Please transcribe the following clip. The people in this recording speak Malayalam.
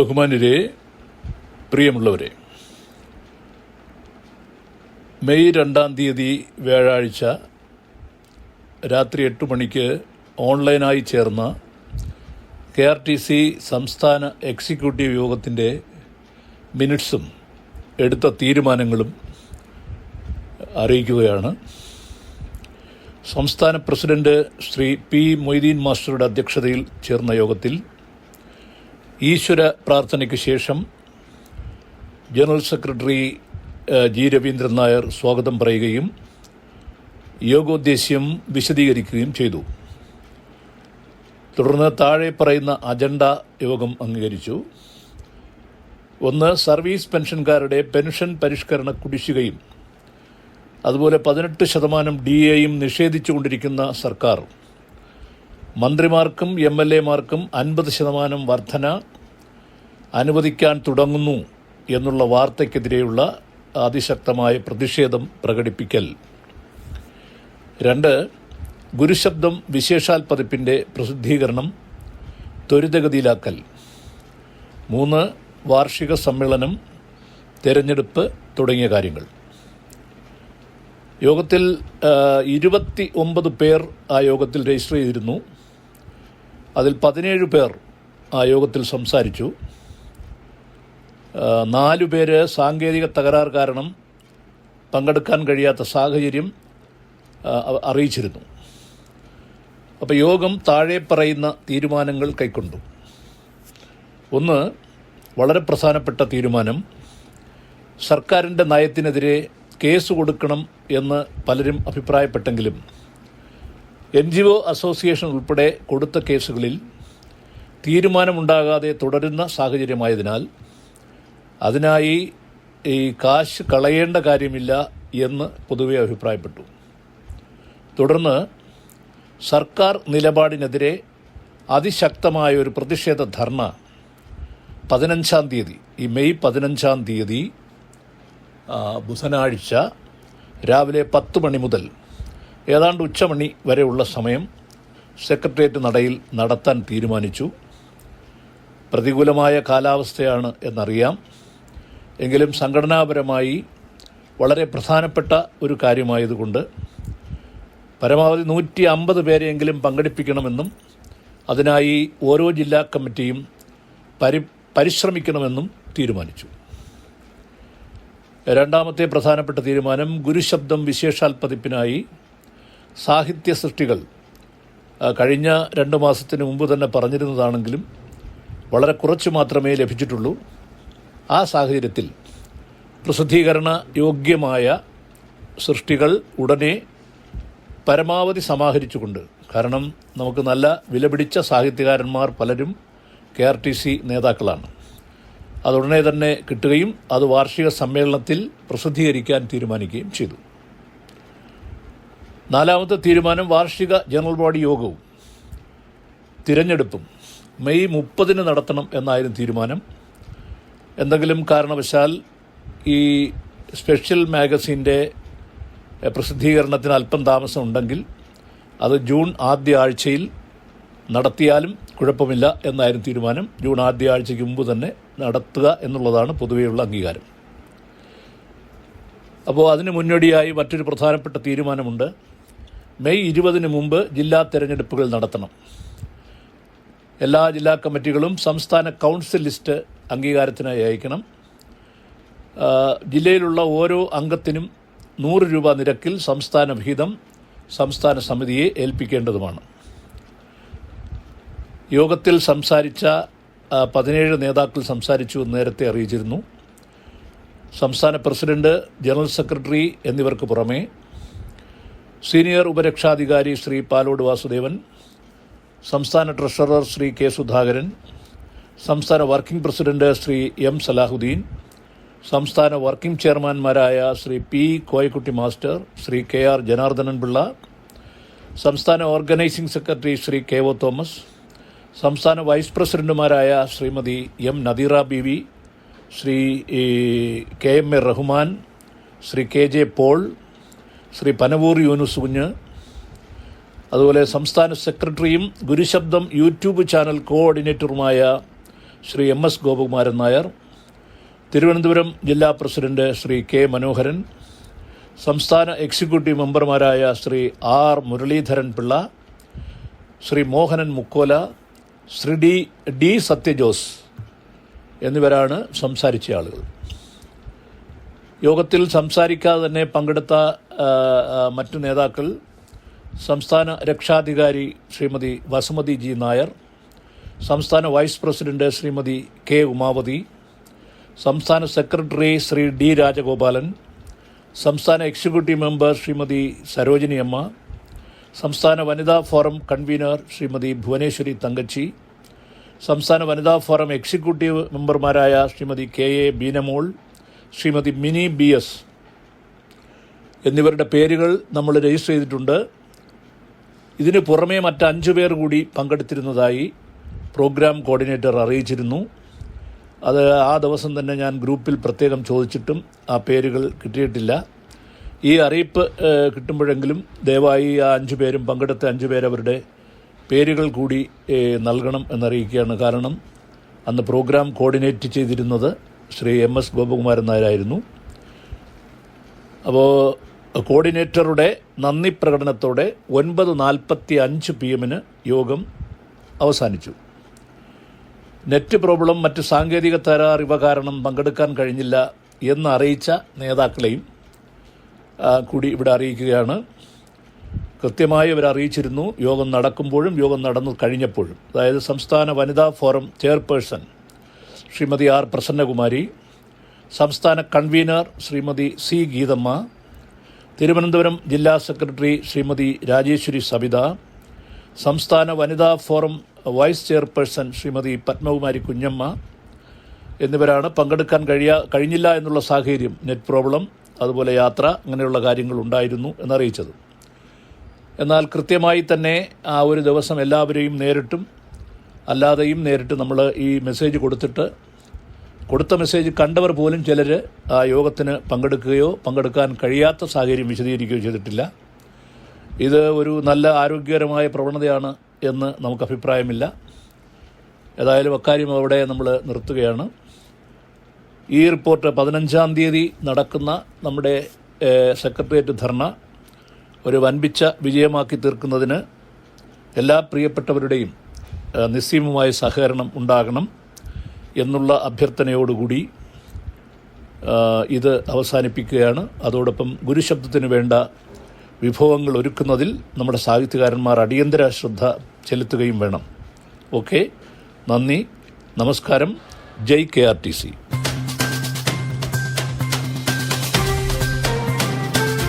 ബഹുമാന്യരെ, പ്രിയമുള്ളവരെ, മെയ് 2 വ്യാഴാഴ്ച രാത്രി 8 മണിക്ക് ഓൺലൈനായി ചേർന്ന KRTC സംസ്ഥാന എക്സിക്യൂട്ടീവ് യോഗത്തിൻ്റെ മിനിറ്റ്സും എടുത്ത തീരുമാനങ്ങളും അറിയിക്കുകയാണ്. സംസ്ഥാന പ്രസിഡന്റ് ശ്രീ P. മൊയ്തീൻ മാസ്റ്ററുടെ അധ്യക്ഷതയിൽ ചേർന്ന യോഗത്തിൽ ഈശ്വര പ്രാർത്ഥനയ്ക്ക് ശേഷം general secretary G. Raveendran Nair സ്വാഗതം പറയുകയും യോഗോദ്ദേശ്യം വിശദീകരിക്കുകയും ചെയ്തു. തുടർന്ന് താഴെ പറയുന്ന അജണ്ട യോഗം അംഗീകരിച്ചു. 1. സർവീസ് പെൻഷൻകാരുടെ പെൻഷൻ പരിഷ്കരണ കുടിശ്ശികയും അതുപോലെ 18% DAയും നിഷേധിച്ചുകൊണ്ടിരിക്കുന്ന സർക്കാർ മന്ത്രിമാർക്കും MLAമാർക്കും 50% വർധന അനുവദിക്കാൻ തുടങ്ങുന്നു എന്നുള്ള വാർത്തയ്ക്കെതിരെയുള്ള അതിശക്തമായ പ്രതിഷേധം പ്രകടിപ്പിക്കൽ. 2. ഗുരുശബ്ദം വിശേഷാൽ പതിപ്പിൻ്റെ പ്രസിദ്ധീകരണം ത്വരിതഗതിയിലാക്കൽ. 3. വാർഷിക സമ്മേളനം, തെരഞ്ഞെടുപ്പ് തുടങ്ങിയ കാര്യങ്ങൾ. യോഗത്തിൽ 29 പേർ ആ യോഗത്തിൽ രജിസ്റ്റർ ചെയ്തിരുന്നു. അതിൽ 17 പേർ ആ യോഗത്തിൽ സംസാരിച്ചു. 4 പേര് സാങ്കേതിക തകരാർ കാരണം പങ്കെടുക്കാൻ കഴിയാത്ത സാഹചര്യം അറിയിച്ചിരുന്നു. അപ്പോൾ യോഗം താഴെ പറയുന്ന തീരുമാനങ്ങൾ കൈക്കൊണ്ടു. 1. വളരെ പ്രധാനപ്പെട്ട തീരുമാനം, സർക്കാരിൻ്റെ നയത്തിനെതിരെ കേസ് കൊടുക്കണം എന്ന് പലരും അഭിപ്രായപ്പെട്ടെങ്കിലും NGO അസോസിയേഷൻ ഉൾപ്പെടെ കൊടുത്ത കേസുകളിൽ തീരുമാനമുണ്ടാകാതെ തുടരുന്ന സാഹചര്യമായതിനാൽ അതിനായി ഈ കാശ് കളയേണ്ട കാര്യമില്ല എന്ന് പൊതുവെ അഭിപ്രായപ്പെട്ടു. തുടർന്ന് സർക്കാർ നിലപാടിനെതിരെ അതിശക്തമായ ഒരു പ്രതിഷേധ ധർണ 15-ാം തീയതി, ഈ മെയ് 15-ാം തീയതി ബുധനാഴ്ച രാവിലെ 10 മണി മുതൽ ഏതാണ്ട് ഉച്ചമണി വരെയുള്ള സമയം സെക്രട്ടേറിയറ്റ് നടയിൽ നടത്താൻ തീരുമാനിച്ചു. പ്രതികൂലമായ കാലാവസ്ഥയാണ് എന്നറിയാം. എങ്കിലും സംഘടനാപരമായി വളരെ പ്രധാനപ്പെട്ട ഒരു കാര്യമായതുകൊണ്ട് പരമാവധി 150 പേരെയെങ്കിലും പങ്കെടുപ്പിക്കണമെന്നും അതിനായി ഓരോ ജില്ലാ കമ്മിറ്റിയും പരിശ്രമിക്കണമെന്നും തീരുമാനിച്ചു. 2ാമത്തെ പ്രധാനപ്പെട്ട തീരുമാനം, ഗുരുശബ്ദം വിശേഷാൽ പതിപ്പിനായി സാഹിത്യ സൃഷ്ടികൾ കഴിഞ്ഞ 2 മാസത്തിന് മുമ്പ് തന്നെ പറഞ്ഞിരുന്നതാണെങ്കിലും വളരെ കുറച്ച് മാത്രമേ ലഭിച്ചിട്ടുള്ളൂ. ആ സാഹചര്യത്തിൽ പ്രസിദ്ധീകരണ യോഗ്യമായ സൃഷ്ടികൾ ഉടനെ പരമാവധി സമാഹരിച്ചുകൊണ്ട്, കാരണം നമുക്ക് നല്ല വിലപിടിച്ച സാഹിത്യകാരന്മാർ പലരും KRTC നേതാക്കളാണ്, അതുടനെ തന്നെ കിട്ടുകയും അത് വാർഷിക സമ്മേളനത്തിൽ പ്രസിദ്ധീകരിക്കാൻ തീരുമാനിക്കുകയും ചെയ്തു. 4ാമത്തെ തീരുമാനം, വാർഷിക ജനറൽ ബോഡി യോഗവും തിരഞ്ഞെടുപ്പും മെയ് 30 നടത്തണം എന്നായിരുന്നു തീരുമാനം. എന്തെങ്കിലും കാരണവശാൽ ഈ സ്പെഷ്യൽ മാഗസിൻ്റെ പ്രസിദ്ധീകരണത്തിന് അല്പം താമസം ഉണ്ടെങ്കിൽ അത് ജൂൺ ആദ്യ ആഴ്ചയിൽ നടത്തിയാലും കുഴപ്പമില്ല എന്നായിരുന്നു തീരുമാനം. ജൂൺ ആദ്യ ആഴ്ചയ്ക്ക് മുമ്പ് തന്നെ നടത്തുക എന്നുള്ളതാണ് പൊതുവെയുള്ള അംഗീകാരം. അപ്പോൾ അതിന് മുന്നോടിയായി മറ്റൊരു പ്രധാനപ്പെട്ട തീരുമാനമുണ്ട്. മെയ് 20 മുമ്പ് ജില്ലാ തെരഞ്ഞെടുപ്പുകൾ നടത്തണം. എല്ലാ ജില്ലാ കമ്മിറ്റികളും സംസ്ഥാന കൗൺസിൽ ലിസ്റ്റ് അംഗീകാരത്തിനായി അയക്കണം. ജില്ലയിലുള്ള ഓരോ അംഗത്തിനും 100 രൂപ നിരക്കിൽ സംസ്ഥാന വിഹിതം സംസ്ഥാന സമിതിയെ ഏൽപ്പിക്കേണ്ടതുമാണ്. യോഗത്തിൽ സംസാരിച്ച 17 നേതാക്കൾ സംസാരിച്ചു എന്ന് നേരത്തെ അറിയിച്ചിരുന്നു. സംസ്ഥാന പ്രസിഡന്റ്, ജനറൽ സെക്രട്ടറി എന്നിവർക്ക് പുറമെ സീനിയർ ഉപരക്ഷാധികാരി ശ്രീ പാലോട് വാസുദേവൻ, സംസ്ഥാന ട്രഷറർ ശ്രീ K. സുധാകരൻ, സംസ്ഥാന working president Shri M. Salahuddin, സംസ്ഥാന വർക്കിംഗ് ചെയർമാൻമാരായ Shri P. Koyakutty master, Shri KR. Janardhanan Pillai, സംസ്ഥാന organising secretary Shri K. O. Thomas, സംസ്ഥാന വൈസ് പ്രസിഡന്റുമാരായ Shrimati M. Nadeera Beevi, Shri KM. A. Rahman, Shri KJ. Paul, Shri Panavoor Yunus Kunju, അതുപോലെ സംസ്ഥാന സെക്രട്ടറിയും ഗുരുശബ്ദം യൂട്യൂബ് ചാനൽ കോഓർഡിനേറ്ററുമായ ശ്രീ MS ഗോപകുമാരൻ നായർ, തിരുവനന്തപുരം ജില്ലാ പ്രസിഡന്റ് ശ്രീ K മനോഹരൻ, സംസ്ഥാന എക്സിക്യൂട്ടീവ് മെമ്പർമാരായ ശ്രീ R മുരളീധരൻ പിള്ള, ശ്രീ മോഹനൻ മുക്കോല, ശ്രീ D സത്യജോസ് എന്നിവരാണ് സംസാരിച്ച ആളുകൾ. യോഗത്തിൽ സംസാരിക്കാതെ തന്നെ പങ്കെടുത്ത മറ്റു നേതാക്കൾ സംസ്ഥാന രക്ഷാധികാരി ശ്രീമതി വസുമതി G നായർ, സംസ്ഥാന vice president Shrimati K Umavathi, സംസ്ഥാന സെക്രട്ടറി ശ്രീ D രാജഗോപാലൻ, സംസ്ഥാന എക്സിക്യൂട്ടീവ് മെമ്പർ ശ്രീമതി സരോജിനി അമ്മ, സംസ്ഥാന വനിതാ ഫോറം കൺവീനർ ശ്രീമതി ഭുവനേശ്വരി തങ്കച്ചി, സംസ്ഥാന വനിതാ ഫോറം എക്സിക്യൂട്ടീവ് മെമ്പർമാരായ ശ്രീമതി KA ബീനമോൾ, ശ്രീമതി മിനി BS എന്നിവരുടെ പേരുകൾ നമ്മൾ രജിസ്റ്റർ ചെയ്തിട്ടുണ്ട്. ഇതിന് പുറമേ മറ്റ് 5 പേർ കൂടി പങ്കെടുത്തിരുന്നതായി പ്രോഗ്രാം കോർഡിനേറ്റർ അറിയിച്ചിരുന്നു. അത് ആ ദിവസം തന്നെ ഞാൻ ഗ്രൂപ്പിൽ പ്രത്യേകം ചോദിച്ചിട്ടും ആ പേരുകൾ കിട്ടിയിട്ടില്ല. ഈ അറിയിപ്പ് കിട്ടുമ്പോഴെങ്കിലും ദയവായി ആ 5 പേരും പങ്കെടുത്ത 5 പേരവരുടെ പേരുകൾ കൂടി നൽകണം എന്നറിയിക്കുകയാണ്. കാരണം അന്ന് പ്രോഗ്രാം കോർഡിനേറ്റ് ചെയ്തിരുന്നത് ശ്രീ MS ഗോപകുമാരൻ നായരായിരുന്നു. അപ്പോൾ കോർഡിനേറ്ററുടെ നന്ദി പ്രകടനത്തോടെ 9:45 PM യോഗം അവസാനിച്ചു. നെറ്റ് പ്രോബ്ലം, മറ്റ് സാങ്കേതിക തകരാർ ഇവ കാരണം പങ്കെടുക്കാൻ കഴിഞ്ഞില്ല എന്ന് അറിയിച്ച നേതാക്കളെയും കൂടി ഇവിടെ അറിയിക്കുകയാണ്. കൃത്യമായി അവർ അറിയിച്ചിരുന്നു യോഗം നടക്കുമ്പോഴും യോഗം നടന്നു കഴിഞ്ഞപ്പോഴും. അതായത് സംസ്ഥാന വനിതാ forum chairperson Shrimati R Prasannakumari, സംസ്ഥാന കൺവീനർ ശ്രീമതി C ഗീതമ്മ, തിരുവനന്തപുരം ജില്ലാ സെക്രട്ടറി ശ്രീമതി രാജേശ്വരി സബിത, സംസ്ഥാന വനിതാ forum vice chairperson Shrimati Padmakumari Kunjamma എന്നിവരാണ് പങ്കെടുക്കാൻ കഴിഞ്ഞില്ല എന്നുള്ള സാഹചര്യം, നെറ്റ് പ്രോബ്ലം, അതുപോലെ യാത്ര, അങ്ങനെയുള്ള കാര്യങ്ങൾ ഉണ്ടായിരുന്നു എന്നറിയിച്ചത്. എന്നാൽ കൃത്യമായി തന്നെ ആ ഒരു ദിവസം എല്ലാവരെയും നേരിട്ടും അല്ലാതെയും നേരിട്ട് നമ്മൾ ഈ മെസ്സേജ് കൊടുത്ത മെസ്സേജ് കണ്ടവർ പോലും ചിലർ ആ യോഗത്തിന് പങ്കെടുക്കുകയോ പങ്കെടുക്കാൻ കഴിയാത്ത സാഹചര്യം വിശദീകരിക്കുകയോ ചെയ്തിട്ടില്ല. ഇത് ഒരു നല്ല ആരോഗ്യകരമായ പ്രവണതയാണ് എന്ന് നമുക്ക് അഭിപ്രായമില്ല. ഏതായാലും അക്കാര്യം അവിടെ നമ്മൾ നിർത്തുകയാണ്. ഈ റിപ്പോർട്ട് 15-ാം തീയതി നടക്കുന്ന നമ്മുടെ സെക്രട്ടേറിയറ്റ് ധർണ ഒരു വൻപിച്ച വിജയമാക്കി തീർക്കുന്നതിന് എല്ലാ പ്രിയപ്പെട്ടവരുടെയും നിസ്സീമമായ സഹകരണം ഉണ്ടാകണം എന്നുള്ള അഭ്യർത്ഥനയോടുകൂടി ഇത് അവസാനിപ്പിക്കുകയാണ്. അതോടൊപ്പം ഗുരുശബ്ദത്തിന് വേണ്ട വിഭവങ്ങൾ ഒരുക്കുന്നതിൽ നമ്മുടെ സാഹിത്യകാരന്മാർ അടിയന്തര ശ്രദ്ധ ചെലുത്തുകയും വേണം. ഓക്കെ, നന്ദി, നമസ്കാരം. ജയ് KRTC.